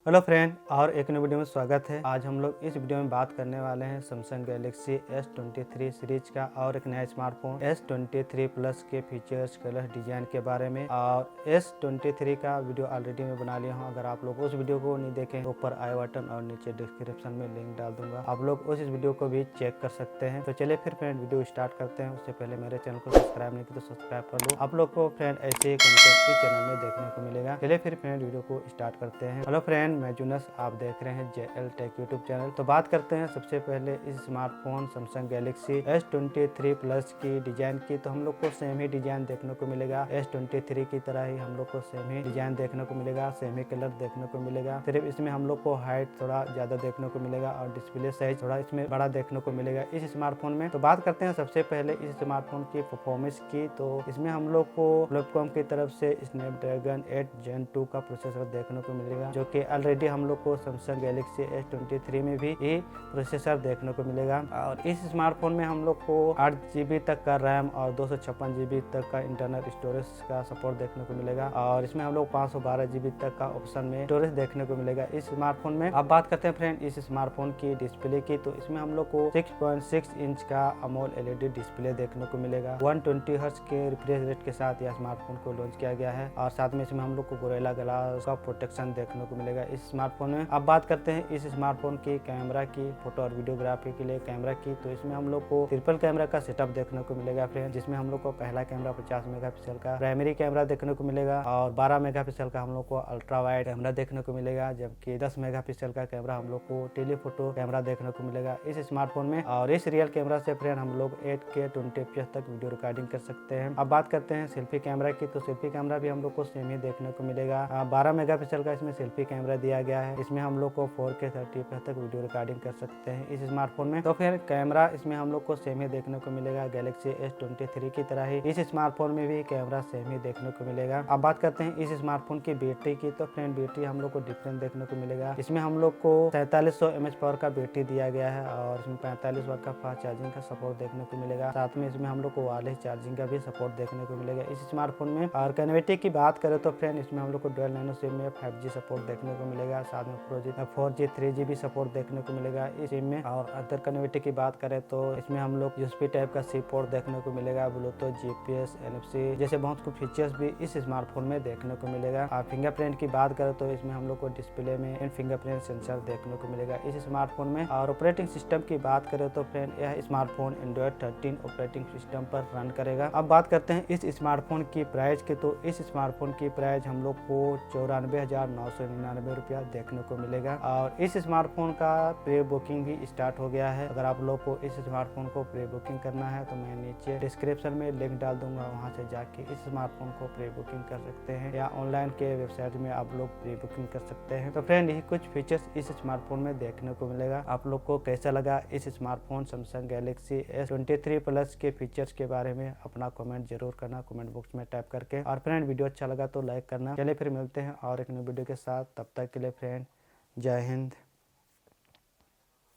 Hello friend, और एक नई वीडियो में स्वागत है। आज हम लोग इस वीडियो में बात करने वाले हैं सैमसंग गैलेक्सी S23 सीरीज का और एक नया स्मार्टफोन S23 प्लस के फीचर्स, कलर, डिजाइन के बारे में। और S23 का वीडियो ऑलरेडी मैं बना लिया हूं। अगर आप लोग उस वीडियो को नहीं देखें तो ऊपर आई बटन और नीचे डिस्क्रिप्शन में लिंक डाल दूंगा, आप लोग उस वीडियो को भी चेक कर सकते हैं। तो चलिए फिर फ्रेंड वीडियो स्टार्ट करते हैं। उससे पहले मेरे चैनल को सब्सक्राइब नहीं किया तो सब्सक्राइब कर लो। आप लोग को फ्रेंड ऐसे ही कंटेंट इस चैनल में देखने को मिलेगा। चलिए फिर फ्रेंड वीडियो को स्टार्ट करते हैं। हेलो फ्रेंड, मैं जुनस, आप देख रहे हैं JL टेक यूट्यूब चैनल। तो बात करते हैं सबसे पहले इस smartphone Samsung Galaxy S23 plus की डिजाइन की। तो हम लोग को सेम ही डिजाइन देखने को मिलेगा। S23 की तरह ही हम लोग को सेम ही डिजाइन देखने को मिलेगा, सेम ही कलर देखने को मिलेगा। सिर्फ इसमें हम लोग को हाइट थोड़ा ज्यादा देखने को मिलेगा और डिस्प्ले साइज थोड़ा इसमें बड़ा देखने को मिलेगा इस स्मार्टफोन में। तो बात करते हैं सबसे पहले इस स्मार्टफोन की परफॉर्मेंस की। तो इसमें हम लोग को क्वालकॉम की तरफ से स्नैपड्रैगन 8 Gen 2 का प्रोसेसर देखने को मिलेगा, जो कि ऑलरेडी हम लोग को सैमसंग गैलेक्सी S23 में भी ये प्रोसेसर देखने को मिलेगा। और इस स्मार्टफोन में हम लोग को 8 GB तक का रैम और 256 GB तक का इंटरनल स्टोरेज का सपोर्ट देखने को मिलेगा। और इसमें हम लोग 512 GB तक का ऑप्शन में स्टोरेज देखने को मिलेगा इस स्मार्टफोन में। अब बात करते हैं फ्रेंड इस स्मार्टफोन की डिस्प्ले की। तो इसमें हम लोग को 6.6 इंच का AMOLED LED डिस्प्ले देखने को मिलेगा। 120 हर्ट्ज के रिफ्रेश रेट के साथ यह स्मार्टफोन को लॉन्च किया गया है। और साथ में इसमें हम लोग को गोरिल्ला ग्लास का प्रोटेक्शन देखने को मिलेगा इस स्मार्टफोन में। अब बात करते हैं इस स्मार्टफोन की कैमरा की, फोटो और वीडियोग्राफी के लिए कैमरा की। तो इसमें हम लोग को ट्रिपल कैमरा का सेटअप देखने को मिलेगा फ्रेंड, जिसमें हम लोग को पहला कैमरा 50 मेगापिक्सल का प्राइमरी कैमरा देखने को मिलेगा और 12 मेगापिक्सल का हम लोग को अल्ट्रा वाइड कैमरा देखने को मिलेगा, जबकि 10 मेगापिक्सल का कैमरा हम लोग को टेलीफोटो कैमरा देखने को मिलेगा इस स्मार्टफोन में। और इस रियल कैमरा से फ्रेंड हम लोग 8K 20fps तक वीडियो रिकॉर्डिंग कर सकते हैं। अब बात करते हैं सेल्फी कैमरा की। तो सेल्फी कैमरा भी हम लोग को सेम ही देखने को मिलेगा। 12 मेगापिक्सल का इसमें सेल्फी कैमरा दिया गया है। इसमें हम लोग को 4K 30fps तक वीडियो रिकॉर्डिंग कर सकते हैं इस स्मार्टफोन में। तो फिर कैमरा इसमें हम लोग को सेम ही देखने को मिलेगा गैलेक्सी S23 की तरह ही इस स्मार्टफोन में भी कैमरा सेम ही देखने को मिलेगा। अब बात करते हैं इस स्मार्टफोन की बैटरी की। तो फ्रेंड बैटरी हम लोग को डिफरेंट देखने को मिलेगा। इसमें हम लोग को 4300 mAh पावर का बैटरी दिया गया है और इसमें 45 वाट का फास्ट चार्जिंग का सपोर्ट देखने को मिलेगा। साथ में इसमें हम लोग को वायरलेस चार्जिंग का भी सपोर्ट देखने को मिलेगा इस स्मार्टफोन में। और कनेक्टिविटी की बात करें तो फ्रेंड इसमें हम लोग को डुअल नैनो सिम में 5G सपोर्ट देखने को मिलेगा। साथ में 4G 3G भी सपोर्ट देखने को मिलेगा इस सिम में। और अदर कनेक्टिविटी की बात करें तो इसमें हम लोग USB टाइप का सी पोर्ट देखने को मिलेगा, ब्लूटूथ, GPS, NFC जैसे बहुत कुछ फीचर्स भी इस स्मार्टफोन में देखने को मिलेगा। और फिंगरप्रिंट की बात करें तो इसमें हम लोग को डिस्प्ले में फिंगरप्रिंट सेंसर देखने को मिलेगा इस स्मार्टफोन में। और ऑपरेटिंग सिस्टम की बात करें तो फ्रेंड यह स्मार्टफोन Android 13 ऑपरेटिंग सिस्टम पर रन करेगा। अब बात करते हैं इस स्मार्टफोन की प्राइस की। तो इस स्मार्टफोन की प्राइस हम लोग को 94,999 रुपया देखने को मिलेगा। और इस स्मार्टफोन का प्री बुकिंग भी स्टार्ट हो गया है। अगर आप लोग को इस स्मार्टफोन को प्री बुकिंग करना है तो मैं नीचे डिस्क्रिप्शन में लिंक डाल दूंगा, वहां से जाके इस स्मार्टफोन को प्री बुकिंग कर सकते हैं या ऑनलाइन के वेबसाइट में आप लोग प्री बुकिंग कर सकते हैं। तो फ्रेंड यही कुछ फीचर्स इस स्मार्टफोन में देखने को मिलेगा। आप लोग को कैसा लगा इस smartphone Samsung Galaxy S23 plus के फीचर्स के बारे में अपना कमेंट जरूर करना कमेंट बॉक्स में टाइप करके। और फ्रेंड वीडियो अच्छा लगा तो लाइक करना। चलिए फिर मिलते हैं और एक नई वीडियो के साथ, तब तक के लिए फ्रेंड जय हिंद।